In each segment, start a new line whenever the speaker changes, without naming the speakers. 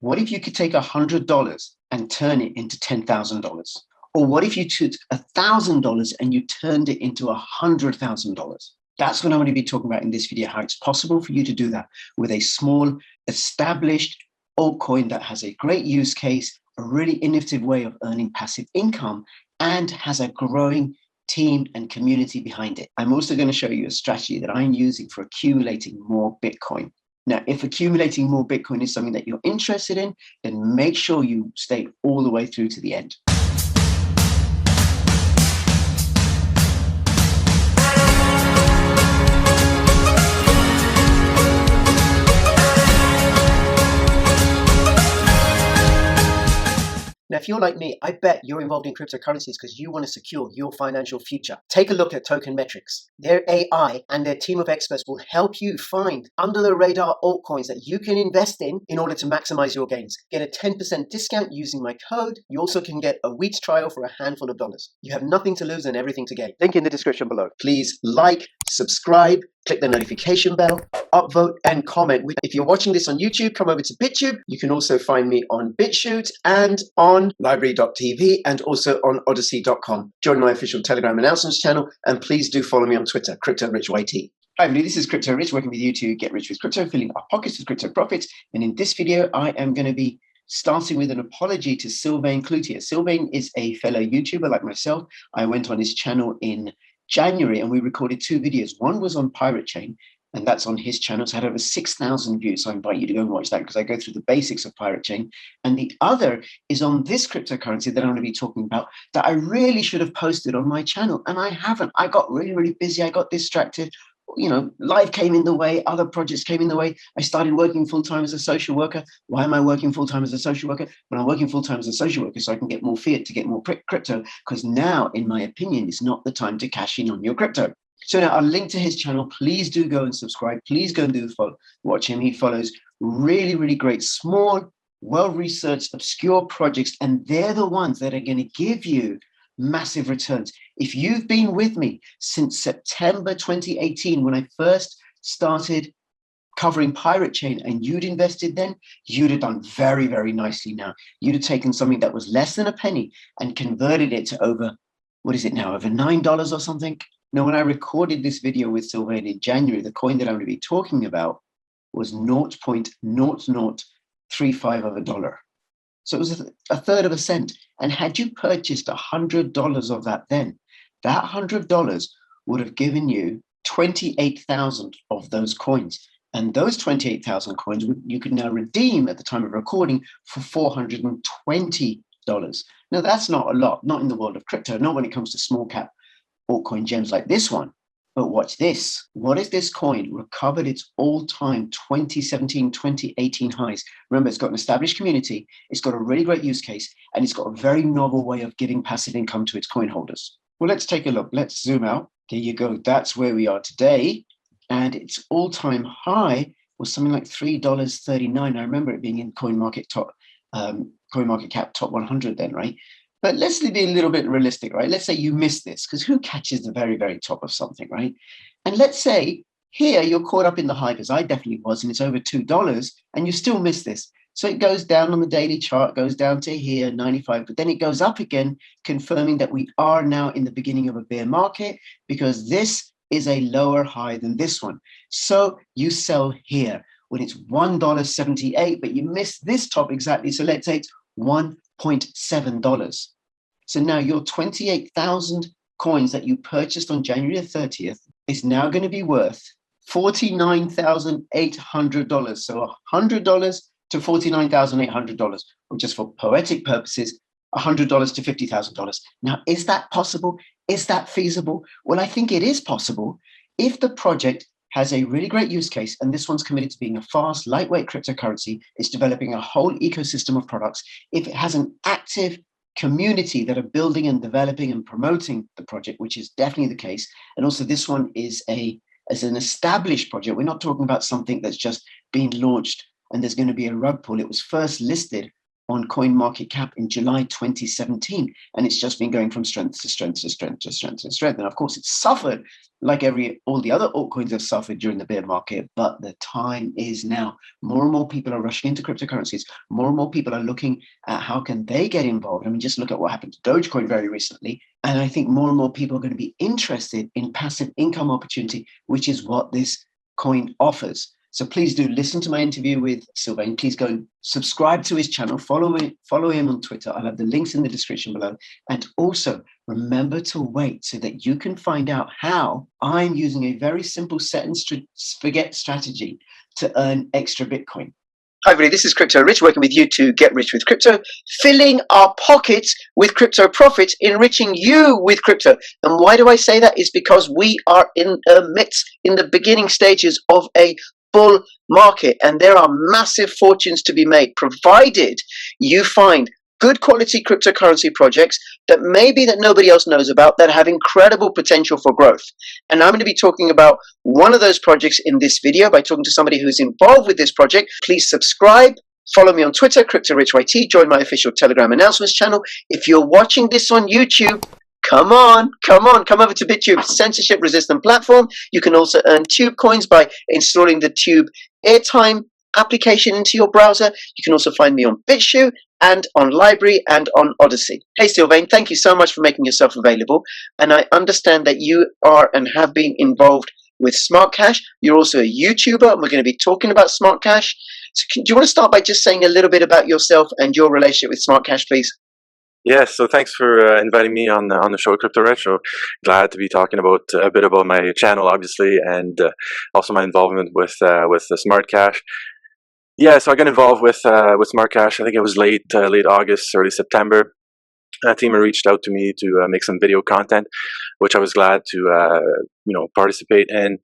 What if you could take $100 and turn it into $10,000? Or what if you took $1,000 and you turned it into $100,000? That's what I'm going to be talking about in this video, how it's possible for you to do that with a small, established altcoin that has a great use case, a really innovative way of earning passive income, and has a growing team and community behind it. I'm also going to show you a strategy that I'm using for accumulating more Bitcoin. Now, if accumulating more Bitcoin is something that you're interested in, then make sure you stay all the way through to the end. Now, if you're like me, I bet you're involved in cryptocurrencies because you want to secure your financial future. Take a look at Token Metrics. Their AI and their team of experts will help you find under-the-radar altcoins that you can invest in order to maximize your gains. Get a 10% discount using my code. You also can get a week's trial for a handful of dollars. You have nothing to lose and everything to gain. Link in the description below. Please like, subscribe, click the notification bell, upvote, and comment. If you're watching this on YouTube, come over to BitTube. You can also find me on BitChute and on library.tv and also on odyssey.com. Join my official Telegram announcements channel, and please do follow me on Twitter, CryptoRichYT. Hi everybody, this is Crypto Rich, working with you to get rich with crypto, filling our pockets with crypto profits. And in this video, I am going to be starting with an apology to Sylvain Cloutier. Sylvain is a fellow YouTuber like myself. I went on his channel in January and we recorded two videos. One was on Pirate Chain, and that's on his channel. It's had over 6,000 views. So I invite you to go and watch that because I go through the basics of Pirate Chain. And the other is on this cryptocurrency that I'm going to be talking about that I really should have posted on my channel. And I haven't. I got really, really busy. I got distracted. You know, life came in the way. Other projects came in the way. I started working full-time as a social worker. Why am I working full-time as a social worker? Well, I'm working full-time as a social worker so I can get more fiat to get more crypto, because now, in my opinion, is not the time to cash in on your crypto. So now I'll link to his channel. Please do go and subscribe. Please go and watch him. He follows really, really great, small, well-researched, obscure projects, and they're the ones that are going to give you massive returns. If you've been with me since September 2018, when I first started covering Pirate Chain, and you'd invested then, you'd have done very, very nicely now. You'd have taken something that was less than a penny and converted it to over, what is it now, over $9 or something? Now, when I recorded this video with Sylvain in January, the coin that I'm going to be talking about was 0.0035 of a dollar. So it was a third of a cent. And had you purchased $100 of that then, that $100 would have given you 28,000 of those coins. And those 28,000 coins you could now redeem at the time of recording for $420. Now, that's not a lot, not in the world of crypto, not when it comes to small cap altcoin gems like this one. But watch this. What if this coin recovered its all-time 2017, 2018 highs? Remember, it's got an established community, it's got a really great use case, and it's got a very novel way of giving passive income to its coin holders. Well, let's take a look. Let's zoom out. There you go. That's where we are today. And its all-time high was something like $3.39. I remember it being in CoinMarketCap top 100 then, right? But let's be a little bit realistic, right? Let's say you missed this, because who catches the very, very top of something, right? And let's say here you're caught up in the high, because I definitely was, and it's over $2, and you still miss this. So it goes down on the daily chart, goes down to here, 95, but then it goes up again, confirming that we are now in the beginning of a bear market, because this is a lower high than this one. So you sell here when it's $1.78, but you missed this top exactly. So let's say it's $1.7. So now your 28,000 coins that you purchased on January the 30th is now going to be worth $49,800. So $100 to $49,800, or just for poetic purposes, $100 to $50,000. Now, is that possible? Is that feasible? Well, I think it is possible if the project has a really great use case, and this one's committed to being a fast, lightweight cryptocurrency. It's developing a whole ecosystem of products. If it has an active community that are building and developing and promoting the project, which is definitely the case. And also this one is an established project. We're not talking about something that's just being launched and there's going to be a rug pull. It was first listed on CoinMarketCap in July 2017, and it's just been going from strength to strength to strength to strength to strength. And of course, it's suffered like all the other altcoins have suffered during the bear market, but the time is now. More and more people are rushing into cryptocurrencies. More and more people are looking at how can they get involved. I mean, just look at what happened to Dogecoin very recently. And I think more and more people are going to be interested in passive income opportunity, which is what this coin offers. So please do listen to my interview with Sylvain. Please go and subscribe to his channel. Follow him on Twitter. I'll have the links in the description below. And also remember to wait so that you can find out how I'm using a very simple set and forget strategy to earn extra Bitcoin. Hi everybody, this is Crypto Rich, working with you to get rich with crypto, filling our pockets with crypto profits, enriching you with crypto. And why do I say that? Is because we are in the beginning stages of a bull market, and there are massive fortunes to be made, provided you find good quality cryptocurrency projects that nobody else knows about, that have incredible potential for growth. And I'm going to be talking about one of those projects in this video by talking to somebody who's involved with this project. Please subscribe. Follow me on Twitter, CryptoRichYT. Join my official Telegram announcements channel. If you're watching this on YouTube, come over to BitTube, censorship-resistant platform. You can also earn Tube coins by installing the Tube Airtime application into your browser. You can also find me on BitShoe and on Library and on Odyssey. Hey Sylvain, thank you so much for making yourself available. And I understand that you are and have been involved with Smart Cash. You're also a YouTuber, and we're going to be talking about Smart Cash. So do you want to start by just saying a little bit about yourself and your relationship with Smart Cash, please?
Yes, so thanks for inviting me on the show, Crypto Retro. Glad to be talking about a bit about my channel, obviously, and also my involvement with the Smart Cash. Yeah, so I got involved with Smart Cash. I think it was late August, early September. A team reached out to me to make some video content, which I was glad to participate in.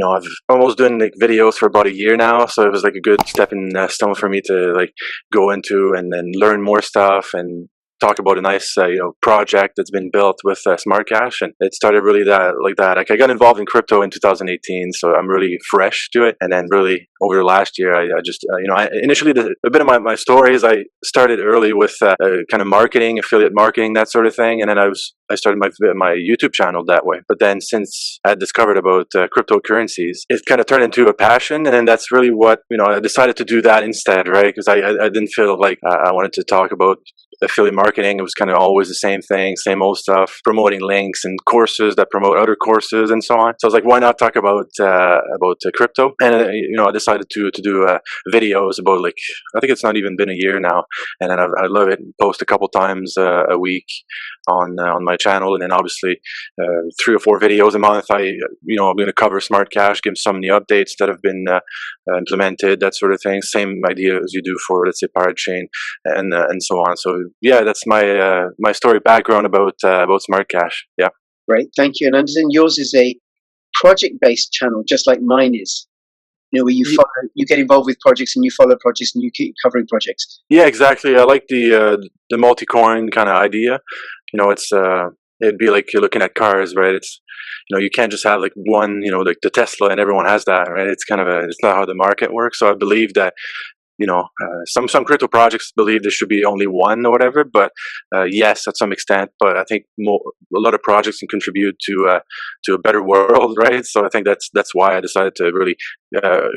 I've almost doing like videos for about a year now, so it was like a good stepping stone for me to like go into and then learn more stuff and talk about a nice project that's been built with Smart Cash. And it started really like that. Like I got involved in crypto in 2018, so I'm really fresh to it. And then really over the last year, I just initially a bit of my story is I started early with kind of marketing, affiliate marketing, that sort of thing. And then I started my YouTube channel that way. But then since I discovered about cryptocurrencies, it kind of turned into a passion. And then that's really what, I decided to do that instead, right? Because I didn't feel like I wanted to talk about affiliate marketing. It was kind of always the same thing, same old stuff, promoting links and courses that promote other courses and so on. So I was like, why not talk about crypto? And I decided to do videos about, like, I think it's not even been a year now, and then I love it. Post a couple times a week on my channel, and then obviously 3 or 4 videos a month. I'm going to cover Smart Cash, give some of the updates that have been implemented, that sort of thing. Same idea as you do for, let's say, Pirate Chain and so on. So yeah, that's my story background about Smart Cash. Yeah.
Great, thank you. And I understand yours is a project-based channel, just like mine is. Where you get involved with projects and you follow projects and you keep covering projects.
Yeah, exactly. I like the multi-coin kind of idea. It's it'd be like you're looking at cars, right? It's you can't just have like one, like the Tesla, and everyone has that, right? It's it's not how the market works. So I believe that some crypto projects believe there should be only one or whatever, but yes, at some extent. But I think a lot of projects can contribute to a better world, right? So I think that's why I decided to really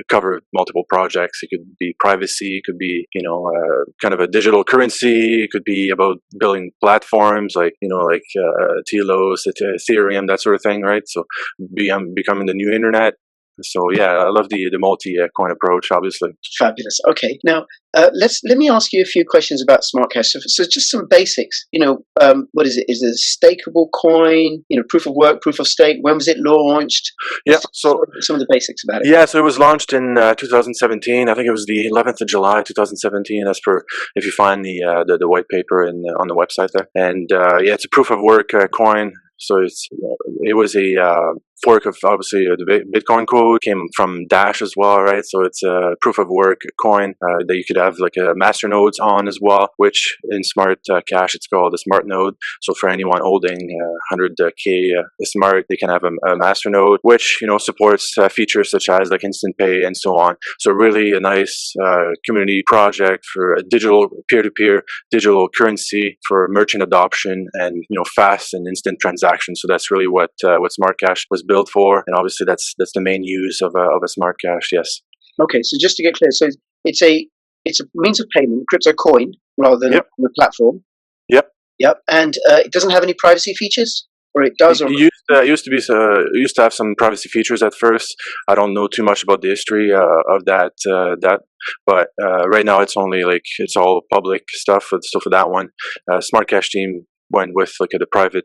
cover multiple projects. It could be privacy, it could be kind of a digital currency, it could be about building platforms like Telos, Ethereum, that sort of thing, right? So becoming the new internet. So yeah, I love the multi-coin approach, obviously.
Fabulous. Okay, now let me ask you a few questions about Smart Cash. So just some basics. What is it? Is it a stakeable coin? Proof of work, proof of stake. When was it launched?
Yeah. So
some of the basics about it.
Yeah. So it was launched in 2017. I think it was the 11th of July, 2017. As per if you find the white paper on the website there. And yeah, it's a proof of work coin. So it was a fork of obviously the Bitcoin code, came from Dash as well, right? So it's a proof of work coin that you could have like a master nodes on as well, which in smart cash it's called a smart node. So for anyone holding 100k smart, they can have a master node, which supports features such as like instant pay and so on. So really a nice community project for a digital peer-to-peer digital currency for merchant adoption and fast and instant transactions. So that's really what smart cash was built for, and obviously that's the main use of a smart cash. Yes.
Okay, so just to get clear, so it's a means of payment, crypto coin, rather than
Yep.
the platform. Yep, and it doesn't have any privacy features, or it does. Or
It used to have some privacy features at first. I don't know too much about the history of that, but right now it's only like it's all public stuff. So for that one, Smart Cash team went with like the private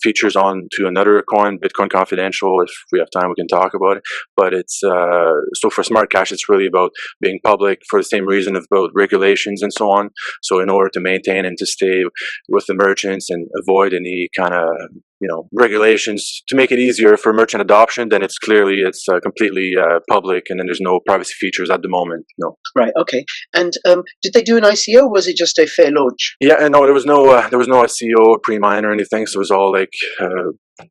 features on to another coin, Bitcoin Confidential. If we have time, we can talk about it. But it's so for Smart Cash, it's really about being public for the same reason of about regulations and so on. So in order to maintain and to stay with the merchants and avoid any kind of regulations to make it easier for merchant adoption, then it's completely public, and then there's no privacy features at the moment. No.
Right. Okay. And did they do an ICO, or was it just a fair launch?
Yeah, and no, there was no SEO pre-mine or anything. So it was all like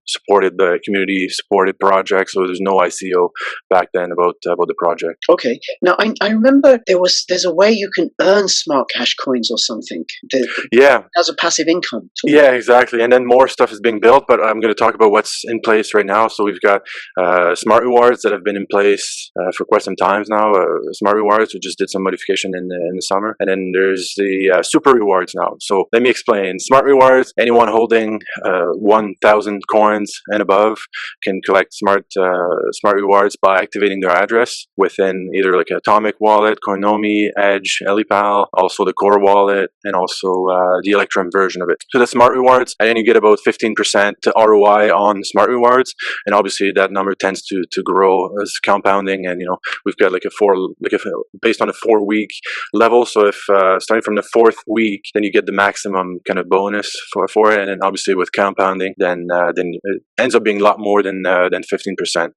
supported the community supported project. So there's no ICO back then about the project.
Okay. Now I remember there's a way you can earn smart cash coins or something.
Yeah.
As a passive income tool.
Yeah, exactly. And then more stuff is being built, but I'm going to talk about what's in place right now. So we've got smart rewards that have been in place for quite some times now. Smart rewards, we just did some modification in the summer, and then there's the super rewards now. So let me explain. Smart rewards, anyone holding 1,000 coins and above can collect smart rewards by activating their address within either like Atomic Wallet, Coinomi, Edge, Elipal, also the Core Wallet, and also the Electrum version of it. So the smart rewards, and then you get about 15% ROI on smart rewards, and obviously that number tends to grow as compounding. And we've got based on a 4-week level. So if starting from the 4th week, then you get the maximum kind of bonus for it, and then obviously with compounding, then it ends up being a lot more than 15%.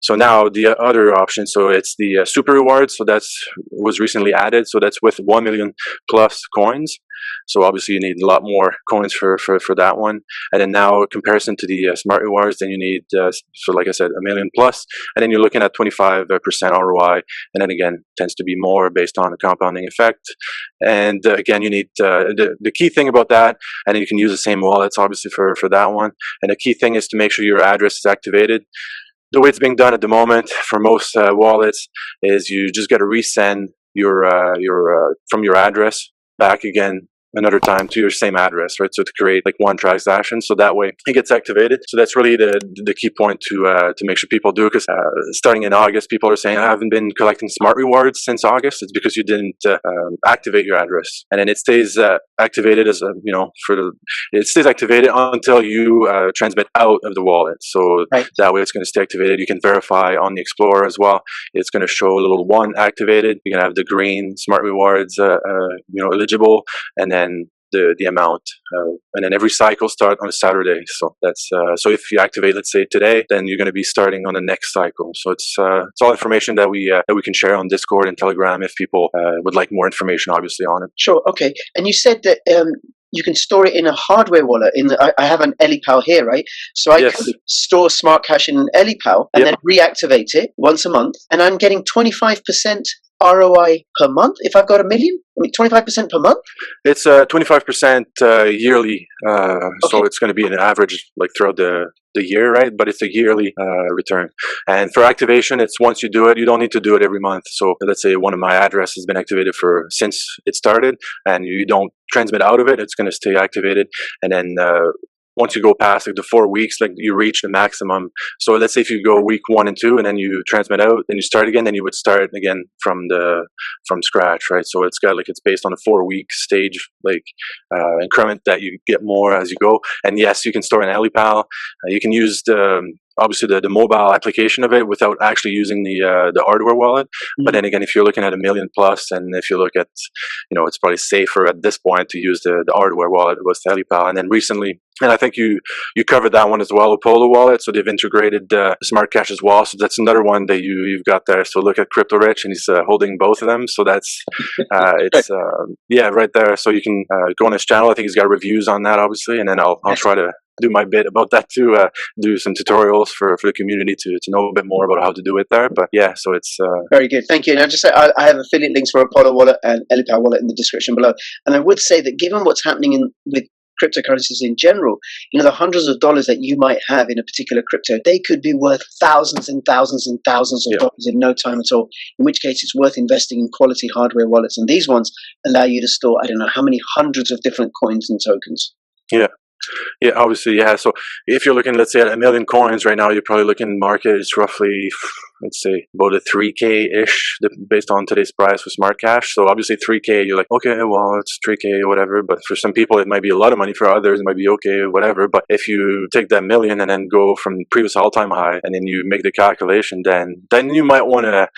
So now the other option, so it's the super rewards. So was recently added. So that's with 1 million plus coins. So obviously you need a lot more coins for that one. And then now, in comparison to the smart rewards, then you need, so like I said, 1 million plus. And then you're looking at 25% ROI. And then again, tends to be more based on the compounding effect. And again, you need the key thing about that, and you can use the same wallets obviously for that one. And the key thing is to make sure your address is activated. The way it's being done at the moment for most wallets is you just got to resend your from your address back again another time to your same address, right? So to create like one transaction, so that way it gets activated. So that's really the key point to make sure people do, because starting in August, people are saying, I haven't been collecting smart rewards since August. It's because you didn't activate your address, and then it stays activated as it stays activated until you transmit out of the wallet. So
right.
That way it's going to stay activated. You can verify on the Explorer as well. It's going to show a little 1 activated. You're going to have the green smart rewards eligible, and then the amount, and then every cycle start on a Saturday. So that's so if you activate, let's say today, then you're going to be starting on the next cycle. So it's all information that we can share on Discord and Telegram if people would like more information, obviously, on it.
Sure. Okay. And you said that you can store it in a hardware wallet. I have an Elipal here, right? So I can store smart cash in an Elipal and then reactivate it once a month, and I'm getting 25% ROI per month if I've got 1 million. 25% per month?
It's 25% yearly. Okay. So it's going to be an average like throughout the year, right? But it's a yearly return. And for activation, it's once you do it, you don't need to do it every month. So let's say one of my addresses has been activated since it started, and you don't transmit out of it, it's going to stay activated. And then once you go past like the 4 weeks, like you reach the maximum. So let's say if you go week 1 and 2 and then you transmit out, then you start again, then you would start again from scratch, right? So it's based on a 4-week stage, increment that you get more as you go. And yes, you can store an Elipal. You can use obviously the mobile application of it without actually using the hardware wallet. But then again, if you're looking at $1 million plus, and if you look at, it's probably safer at this point to use the hardware wallet with Helipal. And then recently, and I think you covered that one as well, Apollo Wallet. So they've integrated Smart Cash as well. So that's another one that you've got there. So look at Crypto Rich, and he's holding both of them. So that's it's right there. So you can go on his channel. I think he's got reviews on that, obviously, and then I'll try to do my bit about that too. Do some tutorials for the community to know a bit more about how to do it there. But yeah, so it's
very good. Thank you. And I just say I have affiliate links for Apollo Wallet and Helipal Wallet in the description below. And I would say that given what's happening with cryptocurrencies in general, the hundreds of dollars that you might have in a particular crypto, they could be worth thousands and thousands and thousands of dollars in no time at all, in which case it's worth investing in quality hardware wallets. And these ones allow you to store, I don't know how many hundreds of different coins and tokens.
Yeah, obviously, yeah. So if you're looking, let's say, at 1 million coins right now, you're probably looking market is roughly, let's say, about a 3K-ish based on today's price with Smart Cash. So obviously 3K, you're like, okay, well, it's 3K or whatever. But for some people, it might be a lot of money. For others, it might be okay, whatever. But if you take that million and then go from previous all-time high and then you make the calculation, then you might want to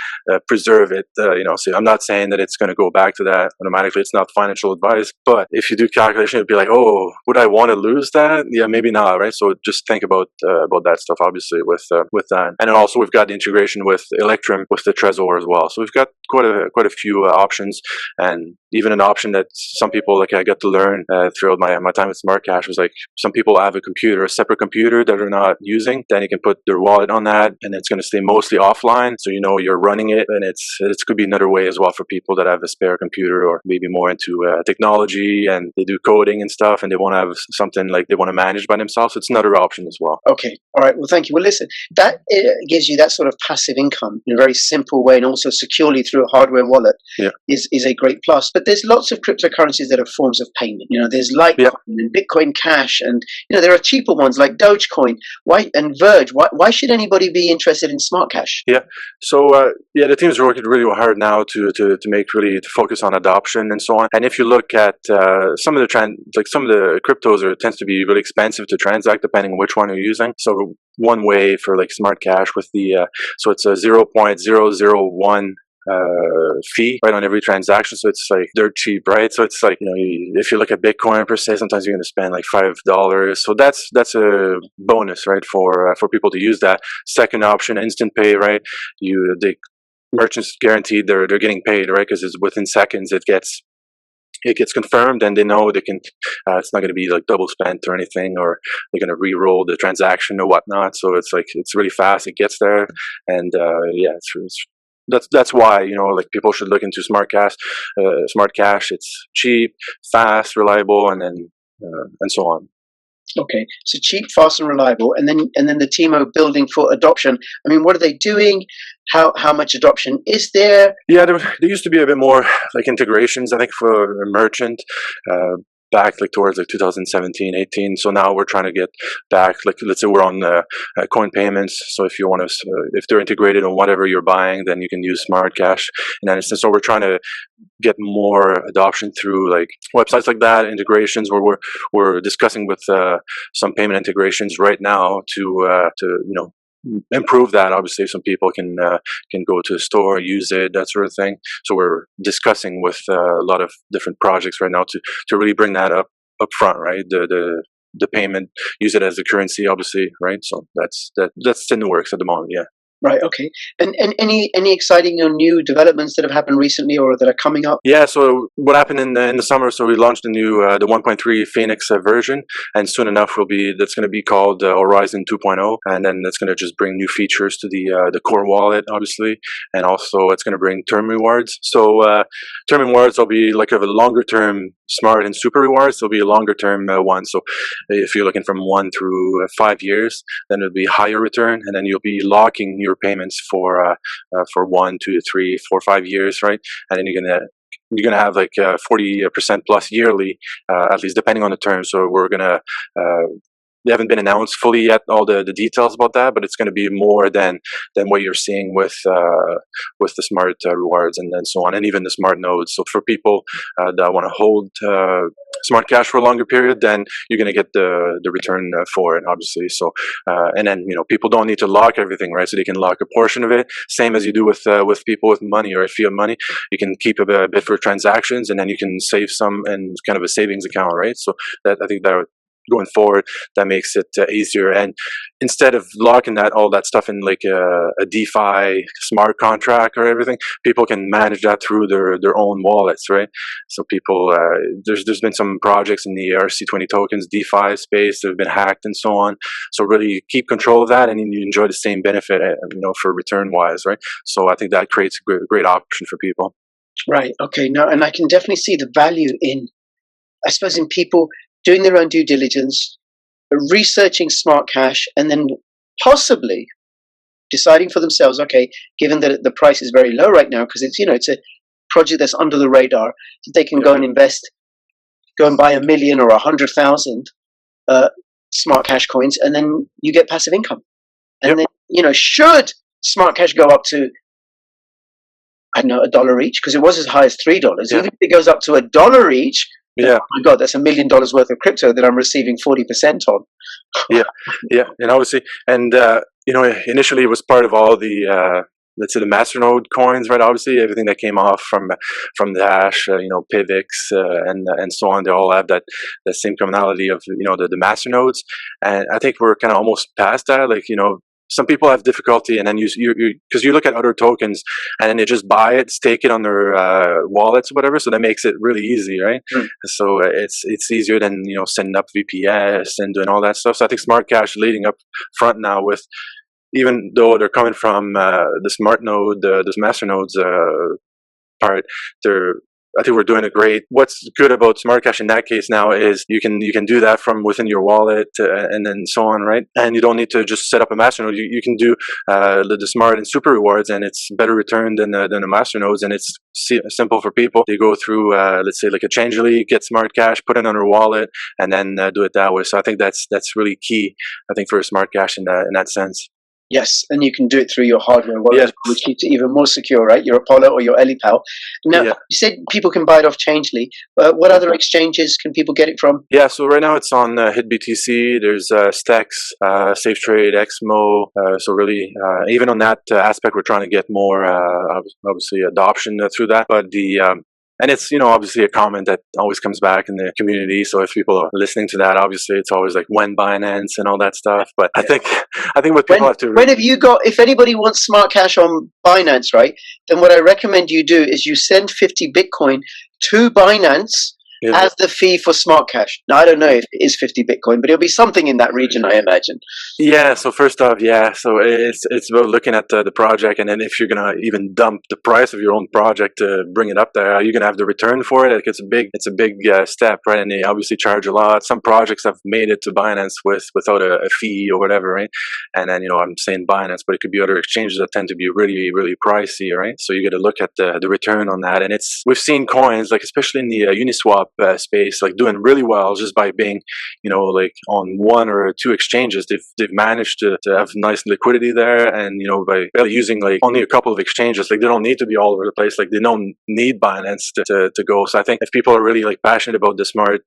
preserve it. So I'm not saying that it's going to go back to that automatically. It's not financial advice. But if you do calculation, it'd be like, oh, would I want to lose that? Yeah, maybe not, right? So just think about that stuff, obviously, with that. And then also we've got the integration with Electrum with the Trezor as well. So we've got quite a few options, and even an option that some people, like I got to learn throughout my time with Smart Cash, was like some people have a separate computer that they're not using. Then you can put their wallet on that, and it's going to stay mostly offline. So you're running it, and it could be another way as well for people that have a spare computer or maybe more into technology and they do coding and stuff, and they want to have something like they want to manage by themselves. So it's another option as well.
Okay, all right. Well, thank you. Well, listen, that gives you that sort of passive income in a very simple way, and also securely through a hardware wallet is a great plus. But there's lots of cryptocurrencies that are forms of payment. There's Litecoin and Bitcoin Cash, and there are cheaper ones like Dogecoin. Why and Verge? Why should anybody be interested in Smart Cash?
Yeah. So the teams are working really hard now to focus on adoption and so on. And if you look at some of the cryptos tends to be really expensive to transact depending on which one you're using. So one way for like Smart Cash with the so it's a 0.001 fee right on every transaction, so it's like dirt cheap, right? So it's like if you look at Bitcoin per se, sometimes you're going to spend like $5, so that's a bonus, right, for people to use that. Second option, instant pay, right? The merchants guaranteed they're getting paid, right, because it's within seconds it gets confirmed, and they know they can. It's not going to be like double spent or anything, or they're going to re-roll the transaction or whatnot. So it's like it's really fast. It gets there, and that's why like people should look into Smart Cash. Smart Cash. It's cheap, fast, reliable, and so on.
Okay, so cheap, fast, and reliable, and then the team are building for adoption. I mean, what are they doing? How much adoption is there?
Yeah, there used to be a bit more like integrations, I think, for a merchant. Back like towards like 2017, 18. So now we're trying to get back. Like let's say we're on coin payments. So if you want to, if they're integrated on whatever you're buying, then you can use Smart Cash in that instance. So we're trying to get more adoption through like websites like that, integrations. Where we're discussing with some payment integrations right now to improve that. Obviously, some people can go to the store, use it, that sort of thing. So we're discussing with a lot of different projects right now to really bring that up front, right? The payment, use it as a currency, obviously, right? So that's in the works at the moment. Yeah.
Right. Okay. And any exciting or new developments that have happened recently or that are coming up?
Yeah. So what happened in the summer? So we launched the new the 1.3 Phoenix version, and soon enough that's going to be called Horizon 2.0, and then that's going to just bring new features to the core wallet, obviously, and also it's going to bring term rewards. So term rewards will be like a longer term smart and super rewards. There'll be a longer term one. So if you're looking from 1 through 5 years, then it'll be higher return, and then you'll be locking your payments for 1, 2, 3, 4, 5 years, right? And then you're gonna have like 40% plus yearly, at least depending on the term. So we're gonna they haven't been announced fully yet, all the details about that, but it's going to be more than what you're seeing with the smart rewards and so on, and even the smart nodes. So for people that want to hold smart cash for a longer period, then you're going to get the return for it, obviously. So and then people don't need to lock everything, right? So they can lock a portion of it, same as you do with people with money or fiat money. You can keep a bit for transactions, and then you can save some in kind of a savings account, right? So that, I think that going forward, that makes it easier. And instead of locking all that stuff in like a DeFi smart contract or everything, people can manage that through their own wallets, right? So people, there's been some projects in the RC20 tokens DeFi space that have been hacked and so on. So really keep control of that, and you enjoy the same benefit, for return wise, right? So I think that creates a great option for people.
Right. Okay. No, and I can definitely see the value in, I suppose, in people doing their own due diligence, researching smart cash, and then possibly deciding for themselves, okay, given that the price is very low right now, because it's a project that's under the radar, that they can go and invest, go and buy 1 million or 100,000 smart cash coins, and then you get passive income. And then, should smart cash go up to, I don't know, $1 each, because it was as high as $3. Even if it goes up to $1 each, oh my God, that's $1 million worth of crypto that I'm receiving 40% on.
yeah, and obviously, and initially it was part of all the let's say the masternode coins, right? Obviously, everything that came off from the hash, PIVX, and so on, they all have that same commonality of the masternodes. And I think we're kind of almost past that. Like some people have difficulty, and then because you look at other tokens, and then they just buy it, stake it on their wallets or whatever. So that makes it really easy, right? So it's easier than setting up VPS and doing all that stuff. So I think smart cash leading up front now with, even though they're coming from the smart node, this master nodes part, I think we're doing it great. What's good about smart cash in that case now is you can do that from within your wallet and then so on, right? And you don't need to just set up a master node. You can do the smart and super rewards, and it's better return than the master nodes, and it's simple for people. They go through let's say like a Changelly, get smart cash, put it on their wallet, and then do it that way. So I think that's really key, I think, for a smart cash in that sense.
Yes, and you can do it through your hardware wallet, which keeps it even more secure, right? Your Apollo or your EliPal. Now, you said people can buy it off Changelly. What other exchanges can people get it from?
Yeah, so right now it's on HitBTC. There's Stacks, SafeTrade, XMO. So really, even on that aspect, we're trying to get more, obviously, adoption through that. But and it's, obviously a comment that always comes back in the community. So if people are listening to that, obviously it's always like, when Binance and all that stuff. But I think what people have to...
When have you got, if anybody wants smart cash on Binance, right, then what I recommend you do is you send 50 Bitcoin to Binance as the fee for smart cash. Now, I don't know if it is 50 Bitcoin, but it'll be something in that region, I imagine.
Yeah, so first off, so it's about looking at the project, and then if you're going to even dump the price of your own project to bring it up there, are you going to have the return for it? Like, it's a big step, right? And they obviously charge a lot. Some projects have made it to Binance without a fee or whatever, right? And then, I'm saying Binance, but it could be other exchanges that tend to be really, really pricey, right? So you got to look at the return on that. And we've seen coins, like especially in the Uniswap space, like doing really well just by being, like on one or two exchanges. They've managed to have nice liquidity there, and by using like only a couple of exchanges, like they don't need to be all over the place. Like they don't need Binance to go. So I think if people are really like passionate about the smart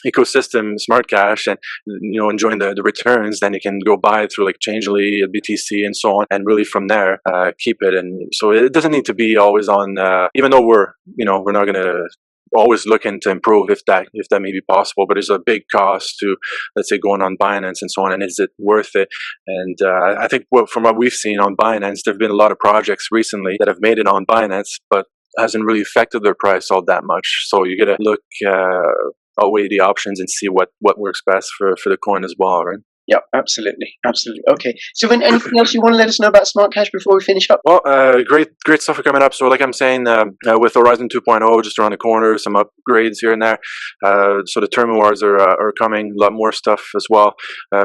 ecosystem, smart cash, and enjoying the returns, then you can go buy it through like Changelly, BTC, and so on, and really from there keep it. And so it doesn't need to be always on. Even though we're not going to always looking to improve if that may be possible, but there's a big cost to, let's say, going on Binance and so on, and is it worth it? And I think from what we've seen on Binance, there have been a lot of projects recently that have made it on Binance, but hasn't really affected their price all that much. So you got to look, outweigh the options and see what works best for the coin as well, right?
Yeah, absolutely. Okay. So, anything else you want to let us know about smart cash before we finish up?
Well, great stuff are coming up. So, like I'm saying, with Horizon 2.0 just around the corner, some upgrades here and there. So the term wars are coming. A lot more stuff as well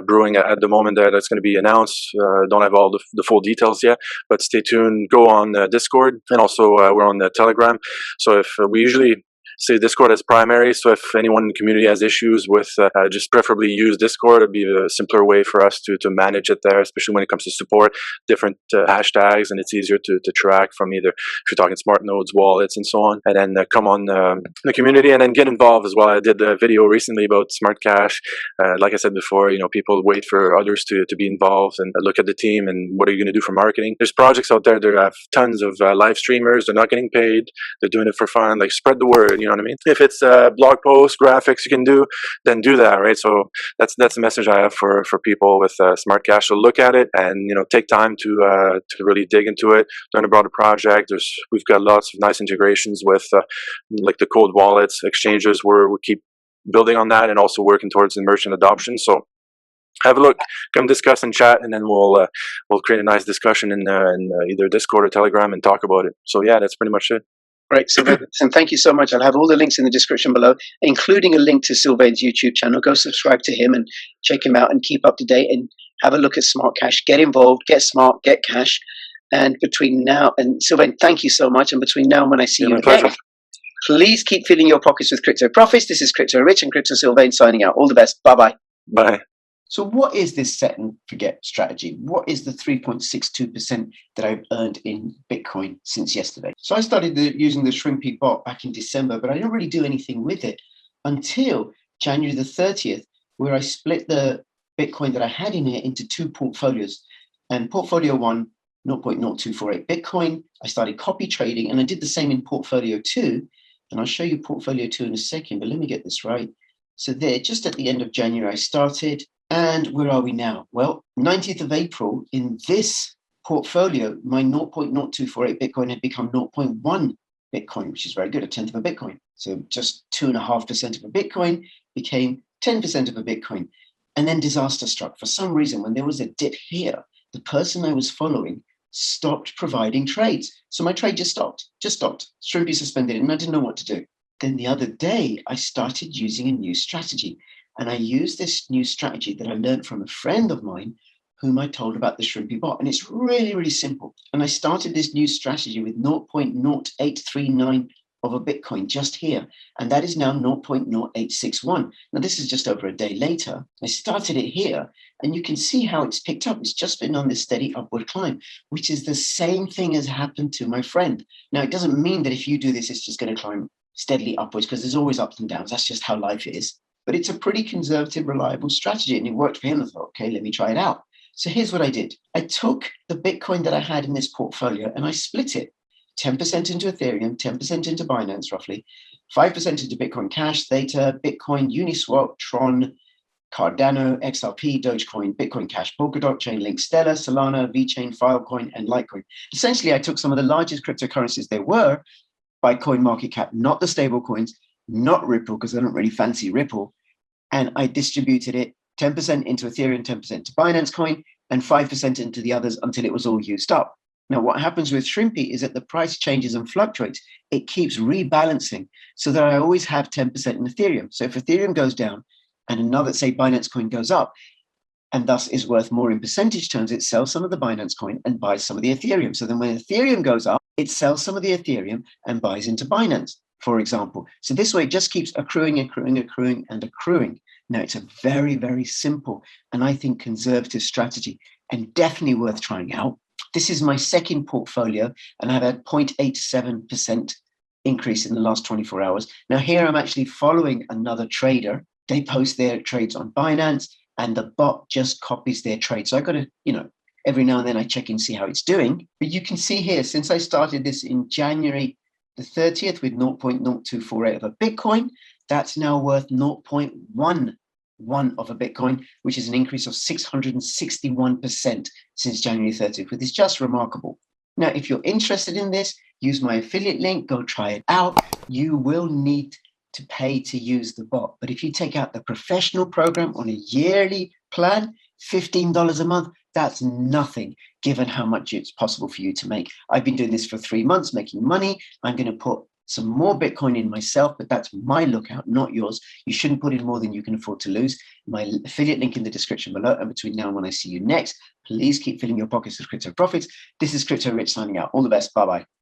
brewing at the moment that's going to be announced. Don't have all the full details yet, but stay tuned. Go on Discord, and also we're on the Telegram. So if we usually say Discord as primary. So if anyone in the community has issues with, just preferably use Discord. It'd be a simpler way for us to manage it there, especially when it comes to support different hashtags, and it's easier to track from either if you're talking smart nodes, wallets, and so on. And then come on the community and then get involved as well. I did a video recently about smart cash. Like I said before, people wait for others to be involved and look at the team and what are you going to do for marketing. There's projects out there that have tons of live streamers. They're not getting paid. They're doing it for fun. Like, spread the word. You know what I mean? If it's blog posts, graphics you can do, then do that, right? So that's the message I have for people with smart cash. So look at it and take time to really dig into it, learn about the project. We've got lots of nice integrations with like the cold wallets, exchanges. We keep building on that and also working towards the merchant adoption. So have a look, come discuss and chat, and then we'll create a nice discussion in either Discord or Telegram and talk about it. So yeah, that's pretty much it.
Great, Sylvain, thank you so much. I'll have all the links in the description below, including a link to Sylvain's YouTube channel. Go subscribe to him and check him out and keep up to date and have a look at Smart Cash. Get involved, get smart, get cash. And between now and Sylvain, thank you so much. And between now and when I see you next, please keep filling your pockets with crypto profits. This is Crypto Rich and Crypto Sylvain signing out. All the best. Bye-bye.
Bye.
So what is this set and forget strategy? What is the 3.62% that I've earned in Bitcoin since yesterday? So I started using the Shrimpy bot back in December, but I didn't really do anything with it until January the 30th, where I split the Bitcoin that I had in it into two portfolios. And portfolio one, 0.0248 Bitcoin, I started copy trading, and I did the same in portfolio two. And I'll show you portfolio two in a second, but let me get this right. So there, just at the end of January, I started. And where are we now? Well, 19th of April, in this portfolio, my 0.0248 Bitcoin had become 0.1 Bitcoin, which is very good, a tenth of a Bitcoin. So just 2.5% of a Bitcoin became 10% of a Bitcoin. And then disaster struck. For some reason, when there was a dip here, the person I was following stopped providing trades. So my trade just stopped. Shrimpy suspended it, and I didn't know what to do. Then the other day, I started using a new strategy. And I used this new strategy that I learned from a friend of mine whom I told about the Shrimpy bot. And it's really, really simple. And I started this new strategy with 0.0839 of a Bitcoin just here. And that is now 0.0861. Now, this is just over a day later. I started it here, and you can see how it's picked up. It's just been on this steady upward climb, which is the same thing as happened to my friend. Now, it doesn't mean that if you do this, it's just going to climb steadily upwards, because there's always ups and downs. That's just how life is. But it's a pretty conservative, reliable strategy, and it worked for him. I thought, okay, let me try it out. So here's what I did. I took the Bitcoin that I had in this portfolio and I split it 10% into Ethereum, 10% into Binance, roughly, 5% into Bitcoin Cash, Theta, Bitcoin, Uniswap, Tron, Cardano, XRP, Dogecoin, Bitcoin Cash, Polkadot, Chainlink, Stellar, Solana, VeChain, Filecoin, and Litecoin. Essentially, I took some of the largest cryptocurrencies there were by coin market cap, not the stable coins, not Ripple, because I don't really fancy Ripple. And I distributed it 10% into Ethereum, 10% to Binance Coin, and 5% into the others until it was all used up. Now, what happens with Shrimpy is that the price changes and fluctuates. It keeps rebalancing so that I always have 10% in Ethereum. So if Ethereum goes down and another, say, Binance Coin goes up, and thus is worth more in percentage terms, it sells some of the Binance Coin and buys some of the Ethereum. So then when Ethereum goes up, it sells some of the Ethereum and buys into Binance, for example. So this way, it just keeps accruing. Now, it's a very, very simple and I think conservative strategy, and definitely worth trying out. This is my second portfolio, and I've had 0.87% increase in the last 24 hours. Now, here I'm actually following another trader. They post their trades on Binance, and the bot just copies their trade. So I got to, every now and then I check and see how it's doing. But you can see here, since I started this in January the 30th with 0.0248 of a Bitcoin, that's now worth 0.11 of a Bitcoin, which is an increase of 661% since January 30th, which is just remarkable. Now, if you're interested in this, use my affiliate link, go try it out. You will need to pay to use the bot. But if you take out the professional program on a yearly plan, $15 a month, that's nothing given how much it's possible for you to make. I've been doing this for 3 months, making money. I'm going to put some more Bitcoin in myself, but that's my lookout, not yours. You shouldn't put in more than you can afford to lose. My affiliate link in the description below. And between now and when I see you next, please keep filling your pockets with crypto profits. This is Crypto Rich signing out. All the best. Bye-bye.